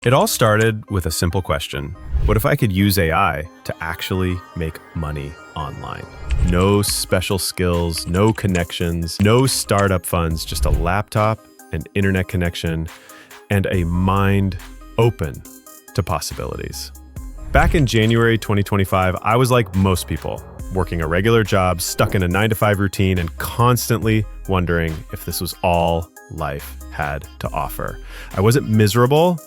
It all started with a simple question. What if I could use AI to actually make money online? No special skills, no connections, no startup funds, just a laptop, an internet connection, and a mind open to possibilities. Back in January 2025, I was like most people, working a regular job, stuck in a 9-to-5 routine, and constantly wondering if this was all life had to offer. I wasn't miserable,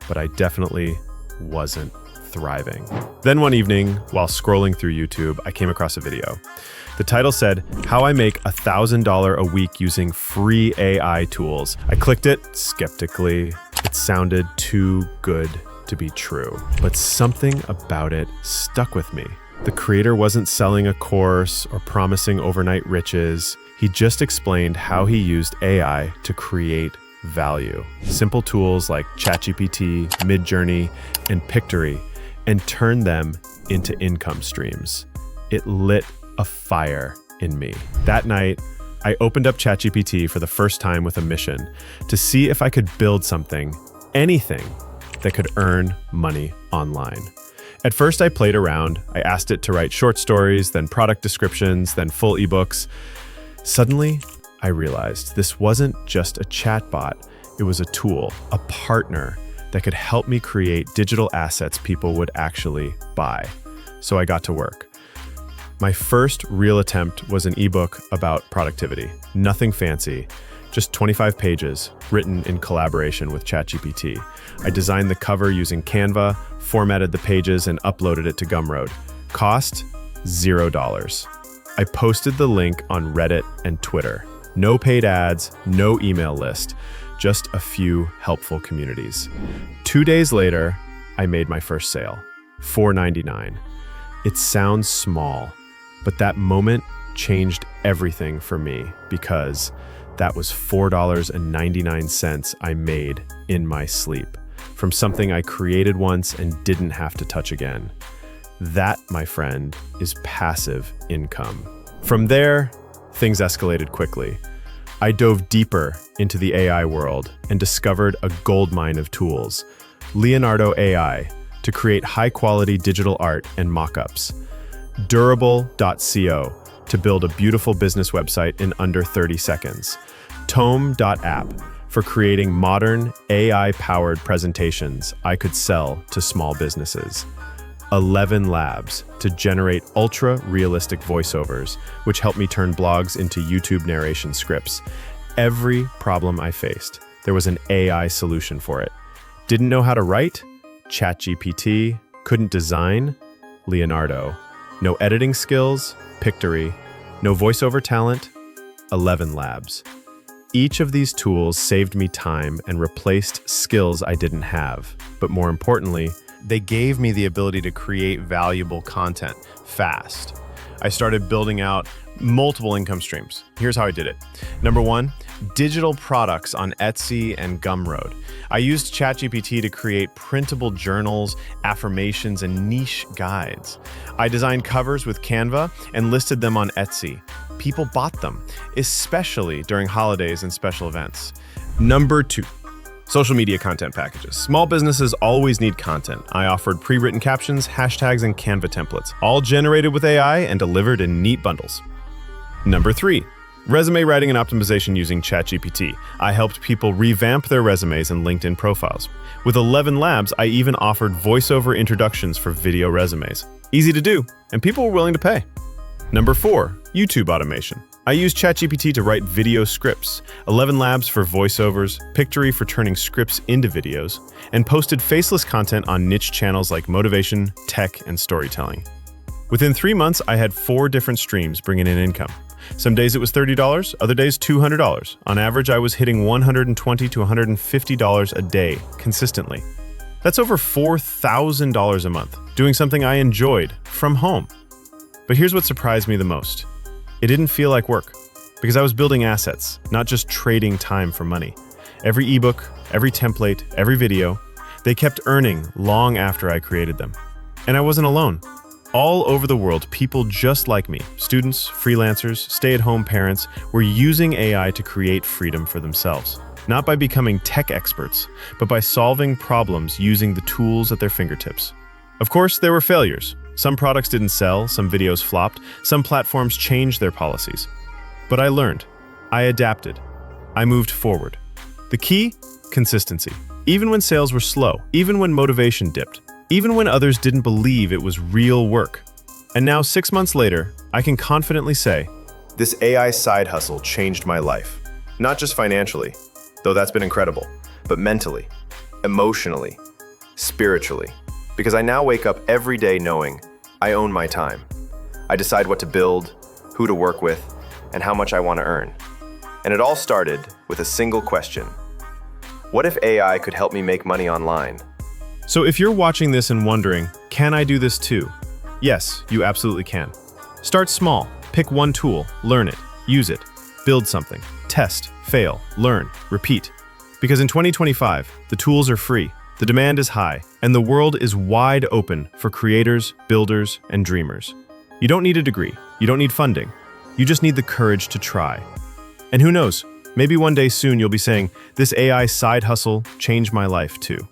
but I definitely wasn't thriving. Then one evening, while scrolling through YouTube, I came across a video. The title said, "How I Make $1,000 a Week Using Free AI Tools." I clicked it skeptically. It sounded too good to be true, but something about it stuck with me. The creator wasn't selling a course or promising overnight riches. He just explained how he used AI to create value. Simple tools like ChatGPT, Midjourney, and Pictory, and turned them into income streams. It lit a fire in me. That night, I opened up ChatGPT for the first time with a mission to see if I could build something, anything, that could earn money online. At first, I played around. I asked it to write short stories, then product descriptions, then full ebooks. Suddenly, I realized this wasn't just a chatbot. It was a tool, a partner that could help me create digital assets people would actually buy. So I got to work. My first real attempt was an ebook about productivity. Nothing fancy, just 25 pages written in collaboration with ChatGPT. I designed the cover using Canva, formatted the pages, and uploaded it to Gumroad. Cost $0. I posted the link on Reddit and Twitter. No paid ads, no email list, just a few helpful communities. 2 days later, I made my first sale, $4.99. It sounds small, but that moment changed everything for me because that was $4.99 I made in my sleep from something I created once and didn't have to touch again. That, my friend, is passive income. From there, things escalated quickly. I dove deeper into the AI world and discovered a goldmine of tools. Leonardo AI to create high-quality digital art and mockups. Durable.co to build a beautiful business website in under 30 seconds. Tome.app for creating modern AI-powered presentations I could sell to small businesses. 11 Labs to generate ultra-realistic voiceovers, which helped me turn blogs into YouTube narration scripts. Every problem I faced, there was an AI solution for it. Didn't know how to write? ChatGPT. Couldn't design? Leonardo. No editing skills? Pictory. No voiceover talent? 11 Labs. Each of these tools saved me time and replaced skills I didn't have. But more importantly, they gave me the ability to create valuable content fast. I started building out multiple income streams. Here's how I did it. Number one, digital products on Etsy and Gumroad. I used ChatGPT to create printable journals, affirmations, and niche guides. I designed covers with Canva and listed them on Etsy. People bought them, especially during holidays and special events. Number two, social media content packages. Small businesses always need content. I offered pre-written captions, hashtags, and Canva templates, all generated with AI and delivered in neat bundles. Number three, resume writing and optimization using ChatGPT. I helped people revamp their resumes and LinkedIn profiles. With 11 Labs, I even offered voiceover introductions for video resumes. Easy to do, and people were willing to pay. Number four, YouTube automation. I used ChatGPT to write video scripts, 11 Labs for voiceovers, Pictory for turning scripts into videos, and posted faceless content on niche channels like motivation, tech, and storytelling. Within 3 months, I had 4 different streams bringing in income. Some days it was $30, other days $200. On average, I was hitting $120 to $150 a day consistently. That's over $4,000 a month, doing something I enjoyed from home. But here's what surprised me the most. It didn't feel like work because I was building assets, not just trading time for money. Every ebook, every template, every video, they kept earning long after I created them. And I wasn't alone. All over the world, people just like me, students, freelancers, stay-at-home parents, were using AI to create freedom for themselves. not by becoming tech experts, but by solving problems using the tools at their fingertips. Of course, there were failures. Some products didn't sell, some videos flopped, some platforms changed their policies. But I learned. I adapted. I moved forward. The key? Consistency. Even when sales were slow, even when motivation dipped, even when others didn't believe it was real work. And now, 6 months later, I can confidently say, this AI side hustle changed my life. Not just financially, though that's been incredible, but mentally, emotionally, spiritually. Because I now wake up every day knowing I own my time. I decide what to build, who to work with, and how much I want to earn. And it all started with a single question. What if AI could help me make money online? So if you're watching this and wondering, can I do this too? Yes, you absolutely can. Start small, pick one tool, learn it, use it, build something, test, fail, learn, repeat. Because in 2025, the tools are free, the demand is high, and the world is wide open for creators, builders, and dreamers. You don't need a degree, you don't need funding, you just need the courage to try. And who knows, maybe one day soon you'll be saying, this AI side hustle changed my life too.